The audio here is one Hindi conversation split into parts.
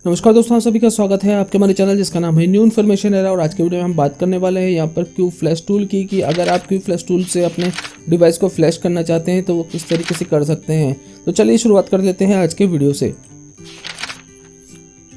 नमस्कार दोस्तों, आप सभी का स्वागत है आपके हमारे चैनल जिसका नाम है न्यू इन्फॉर्मेशन एरा। और आज के वीडियो में हम बात करने वाले हैं यहाँ पर क्यू फ्लैश टूल की कि अगर आप क्यू फ्लैश टूल से अपने डिवाइस को फ्लैश करना चाहते हैं तो वो किस तरीके से कर सकते हैं। तो चलिए शुरुआत कर लेते हैं आज के वीडियो से।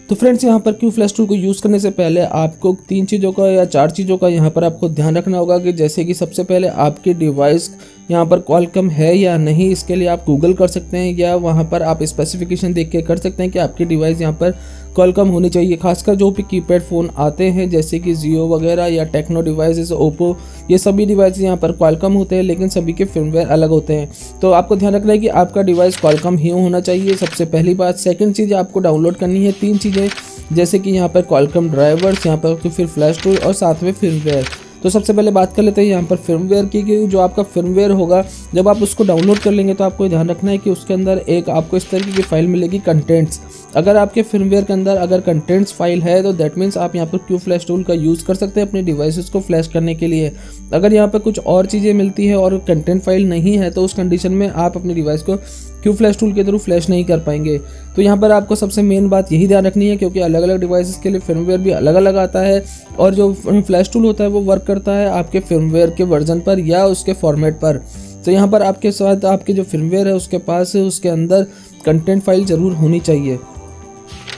तो फ्रेंड्स, यहाँ पर क्यू फ्लैश टूल को यूज़ करने से पहले आपको 3 चीज़ों का या 4 चीज़ों का यहाँ पर आपको ध्यान रखना होगा कि जैसे कि सबसे पहले आपकी डिवाइस यहाँ पर क्वालकॉम है या नहीं। इसके लिए आप गूगल कर सकते हैं या वहाँ पर आप स्पेसिफिकेशन देख के कर सकते हैं कि आपकी डिवाइस यहाँ पर क्वालकॉम होनी चाहिए। खासकर जो भी कीपैड फ़ोन आते हैं जैसे कि जियो वगैरह या टेक्नो डिवाइसेस, ओप्पो, ये सभी डिवाइस यहाँ पर क्वालकॉम होते हैं, लेकिन सभी के फर्मवेयर अलग होते हैं। तो आपको ध्यान रखना है कि आपका डिवाइस क्वालकॉम ही होना चाहिए, सबसे पहली बात। सेकंड चीज़, आपको डाउनलोड करनी है 3 चीज़ें, जैसे कि यहाँ पर क्वालकॉम ड्राइवर्स, यहाँ पर फिर फ्लैश टूल और साथ में फर्मवेयर। तो सबसे पहले बात कर लेते हैं यहाँ पर फर्मवेयर की कि जो आपका फर्मवेयर होगा जब आप उसको डाउनलोड कर लेंगे तो आपको ध्यान रखना है कि उसके अंदर एक आपको इस तरीके की फाइल मिलेगी, कंटेंट्स। अगर आपके फर्मवेयर के अंदर अगर कंटेंट्स फाइल है तो दैट मीन्स आप यहाँ पर क्यू फ्लैश टूल का यूज़ कर सकते हैं अपने डिवाइसेस को फ्लैश करने के लिए। अगर यहाँ पर कुछ और चीज़ें मिलती है और कंटेंट फाइल नहीं है तो उस कंडीशन में आप अपनी डिवाइस को क्यू फ्लैश टूल के थ्रू फ्लैश नहीं कर पाएंगे। तो यहाँ पर आपको सबसे मेन बात यही ध्यान रखनी है, क्योंकि अलग अलग डिवाइसेस के लिए फर्मवेयर भी अलग अलग आता है और जो फ्लैश टूल होता है वो वर्क करता है आपके फर्मवेयर के वर्जन पर या उसके फॉर्मेट पर। तो यहाँ पर आपके साथ आपके जो फर्मवेयर है उसके पास उसके अंदर कंटेंट फाइल ज़रूर होनी चाहिए।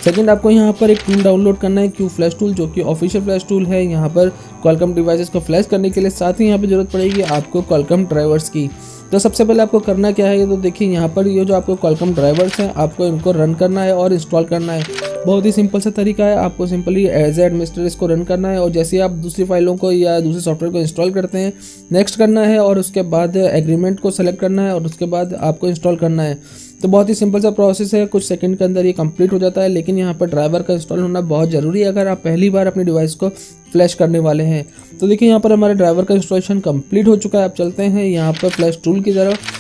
सेकंड, आपको यहाँ पर एक टूल डाउनलोड करना है क्यू फ्लैश टूल, जो कि ऑफिशियल फ्लैश टूल है यहाँ पर क्वालकॉम डिवाइसेस को फ्लैश करने के लिए। साथ ही यहाँ पर जरूरत पड़ेगी आपको क्वालकॉम ड्राइवर्स की। तो सबसे पहले आपको करना क्या है, तो देखिए यहाँ पर ये जो आपको क्वालकॉम ड्राइवर्स हैं आपको इनको रन करना है और इंस्टॉल करना है। बहुत ही सिंपल सा तरीका है, आपको सिंपली एज ए एडमिनिस्ट्रेटर इसको रन करना है और जैसे ही आप दूसरी फाइलों को या दूसरे सॉफ्टवेयर को इंस्टॉल करते हैं नेक्स्ट करना है और उसके बाद एग्रीमेंट को सेलेक्ट करना है और उसके बाद आपको इंस्टॉल करना है। तो बहुत ही सिंपल सा प्रोसेस है, कुछ सेकंड के अंदर ये कंप्लीट हो जाता है। लेकिन यहाँ पर ड्राइवर का इंस्टॉल होना बहुत ज़रूरी है अगर आप पहली बार अपनी डिवाइस को फ्लैश करने वाले हैं। तो देखिए यहाँ पर हमारे ड्राइवर का इंस्टॉलेशन कंप्लीट हो चुका है। आप चलते हैं यहाँ पर फ्लैश टूल की तरफ।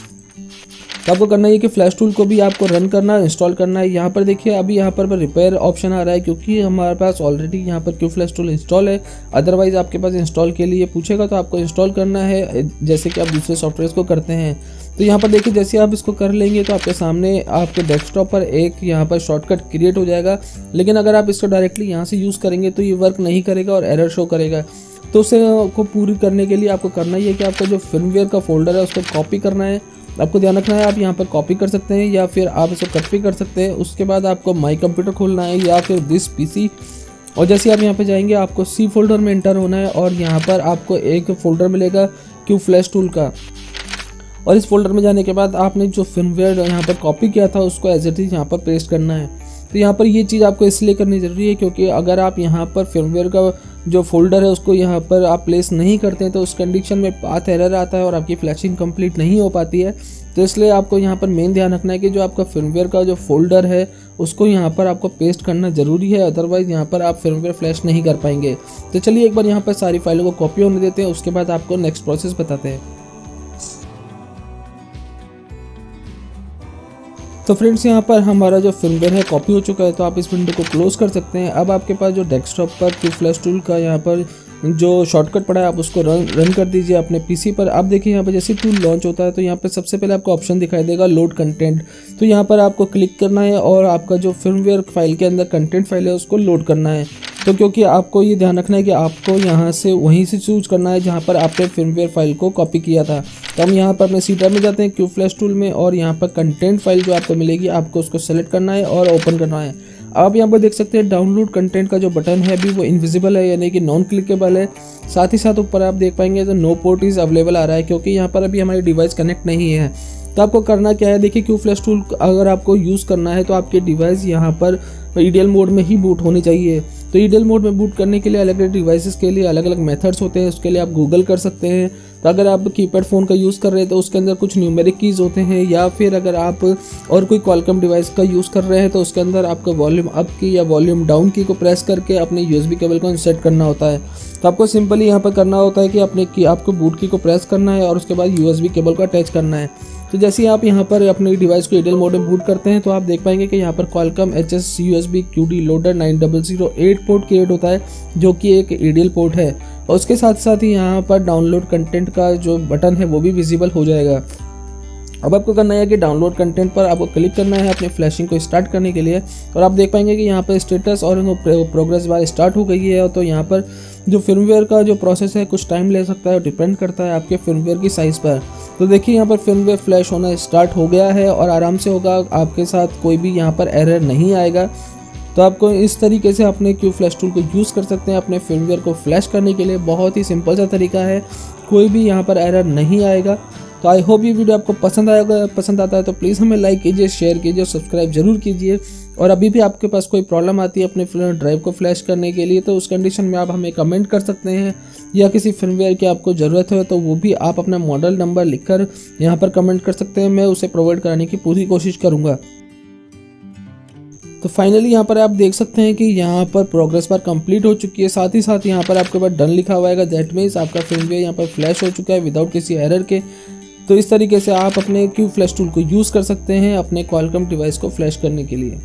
तो आपको करना है कि फ्लैश टूल को भी आपको रन करना है, इंस्टॉल करना है। यहाँ पर देखिए अभी यहाँ पर रिपेयर ऑप्शन आ रहा है क्योंकि हमारे पास ऑलरेडी यहाँ पर क्यू फ्लैश टूल इंस्टॉल है। अदरवाइज आपके पास इंस्टॉल के लिए पूछेगा तो आपको इंस्टॉल करना है जैसे कि आप दूसरे सॉफ्टवेयर को करते हैं। तो यहाँ पर देखिए जैसे आप इसको कर लेंगे तो आपके सामने आपके डेस्कटॉप पर एक यहाँ पर शॉर्टकट क्रिएट हो जाएगा। लेकिन अगर आप इसको डायरेक्टली यहाँ से यूज़ करेंगे तो ये वर्क नहीं करेगा और एरर शो करेगा। तो उसे को पूरी करने के लिए आपको करना ही है कि आपका जो फर्मवेयर का फोल्डर है उसको कॉपी करना है। आपको ध्यान रखना है, आप यहाँ पर कॉपी कर सकते हैं या फिर आप इसको कट भी कर सकते हैं। उसके बाद आपको माई कंप्यूटर खोलना है या फिर दिस पीसी, और जैसे आप यहाँ पे जाएंगे आपको सी फोल्डर में एंटर होना है और यहाँ पर आपको एक फोल्डर मिलेगा क्यू फ्लैश टूल का। और इस फोल्डर में जाने के बाद आपने जो फर्मवेयर यहाँ पर कॉपी किया था उसको एज इट इज यहाँ पर पेस्ट करना है। तो यहाँ पर ये चीज़ आपको इसलिए करनी ज़रूरी है क्योंकि अगर आप यहाँ पर फर्मवेयर का जो फोल्डर है उसको यहाँ पर आप प्लेस नहीं करते हैं तो उस कंडीशन में पाथ एरर आता है और आपकी फ्लैशिंग कंप्लीट नहीं हो पाती है। तो इसलिए आपको यहाँ पर मेन ध्यान रखना है कि जो आपका फर्मवेयर का जो फोल्डर है उसको यहाँ पर आपको पेस्ट करना ज़रूरी है, अदरवाइज़ यहाँ पर आप फर्मवेयर फ्लैश नहीं कर पाएंगे। तो चलिए एक बार यहाँ पर सारी फाइलों को कॉपी होने देते हैं, उसके बाद आपको नेक्स्ट प्रोसेस बताते हैं। तो फ्रेंड्स, यहाँ पर हमारा जो फर्मवेयर है कॉपी हो चुका है, तो आप इस विंडो को क्लोज कर सकते हैं। अब आपके पास जो डेस्कटॉप पर क्यू फ्लैश टूल का यहाँ पर जो शॉर्टकट पड़ा है आप उसको रन कर दीजिए अपने पीसी पर। आप देखिए यहाँ पर जैसे टूल लॉन्च होता है तो यहाँ पर सबसे पहले आपको ऑप्शन दिखाई देगा लोड कंटेंट। तो यहाँ पर आपको क्लिक करना है और आपका जो फर्मवेयर फाइल के अंदर कंटेंट फाइल है उसको लोड करना है। तो क्योंकि आपको ये ध्यान रखना है कि आपको यहाँ से वहीं से चूज करना है जहाँ पर आपने फर्मवेयर फाइल को कॉपी किया था। तो हम यहाँ पर अपने सी ड्राइव में जाते हैं क्यू फ्लैश टूल में और यहाँ पर कंटेंट फाइल जो आपको मिलेगी आपको उसको सेलेक्ट करना है और ओपन करना है। आप यहाँ पर देख सकते हैं डाउनलोड कंटेंट का जो बटन है अभी वो इनविजिबल है, यानी कि नॉन क्लिकेबल है। साथ ही साथ ऊपर आप देख पाएंगे तो नो पोर्ट इज़ अवेलेबल आ रहा है क्योंकि यहाँ पर अभी हमारी डिवाइस कनेक्ट नहीं है। तो आपको करना क्या है, देखिए क्यू फ्लैश टूल अगर आपको यूज़ करना है तो आपके डिवाइस यहाँ पर ईडीएल मोड में ही बूट होनी चाहिए। तो ईडीएल मोड में बूट करने के लिए अलग अलग डिवाइसेस के लिए अलग अलग मेथड्स होते हैं, उसके लिए आप गूगल कर सकते हैं। तो अगर आप कीपैड फ़ोन का यूज़ कर रहे हैं तो उसके अंदर कुछ न्यूमेरिक कीज़ होते हैं, या फिर अगर आप और कोई क्वालकॉम डिवाइस का यूज़ कर रहे हैं तो उसके अंदर आपको वॉल्यूम अप की या वॉल्यूम डाउन की को प्रेस करके अपने यूएसबी केबल को इंसर्ट करना होता है। तो आपको सिंपली यहाँ पर करना होता है कि आपको बूट की को प्रेस करना है और उसके बाद यूएसबी केबल को अटैच करना है। तो जैसे ही आप यहाँ पर अपनी डिवाइस को ईडीएल मोड में बूट करते हैं तो आप देख पाएंगे कि यहाँ पर Qualcomm HS USB QD loader 9008 port create होता है जो कि एक ईडीएल पोर्ट है। और उसके साथ साथ ही यहाँ पर डाउनलोड कंटेंट का जो बटन है वो भी विजिबल हो जाएगा। अब आपको करना है कि डाउनलोड कंटेंट पर आपको क्लिक करना है अपनी फ्लैशिंग को स्टार्ट करने के लिए, और आप देख पाएंगे कि यहाँ पर स्टेटस और प्रोग्रेस बार स्टार्ट हो गई है। तो यहाँ पर जो फर्मवेयर का जो प्रोसेस है कुछ टाइम ले सकता है, डिपेंड करता है आपके फर्मवेयर की साइज़ पर। तो देखिए यहाँ पर फर्मवेयर फ्लैश होना स्टार्ट हो गया है और आराम से होगा, आपके साथ कोई भी यहाँ पर एरर नहीं आएगा। तो आपको इस तरीके से अपने क्यू फ्लैश टूल को यूज़ कर सकते हैं अपने फर्मवेयर को फ्लैश करने के लिए। बहुत ही सिंपल सा तरीका है, कोई भी यहाँ पर एरर नहीं आएगा। तो आई होप ये वीडियो आपको पसंद आता है तो प्लीज़ हमें लाइक कीजिए, शेयर कीजिए, सब्सक्राइब जरूर कीजिए। और अभी भी आपके पास कोई प्रॉब्लम आती है अपने ड्राइव को फ्लैश करने के लिए तो उस कंडीशन में आप हमें कमेंट कर सकते हैं, या किसी फर्मवेयर की आपको ज़रूरत है तो वो भी आप अपना मॉडल नंबर लिखकर यहाँ पर कमेंट कर सकते हैं। मैं उसे प्रोवाइड कराने की पूरी कोशिश करूँगा। तो फाइनली यहाँ पर आप देख सकते हैं कि यहाँ पर प्रोग्रेस बार कंप्लीट हो चुकी है, साथ ही साथ यहाँ पर आपके पास डन लिखा हुआ है। दैट मीन्स आपका फर्मवेयर यहाँ पर फ्लैश हो चुका है विदाउट किसी एरर के। तो इस तरीके से आप अपने क्यू फ्लैश टूल को यूज़ कर सकते हैं अपने क्वालकॉम डिवाइस को फ्लैश करने के लिए।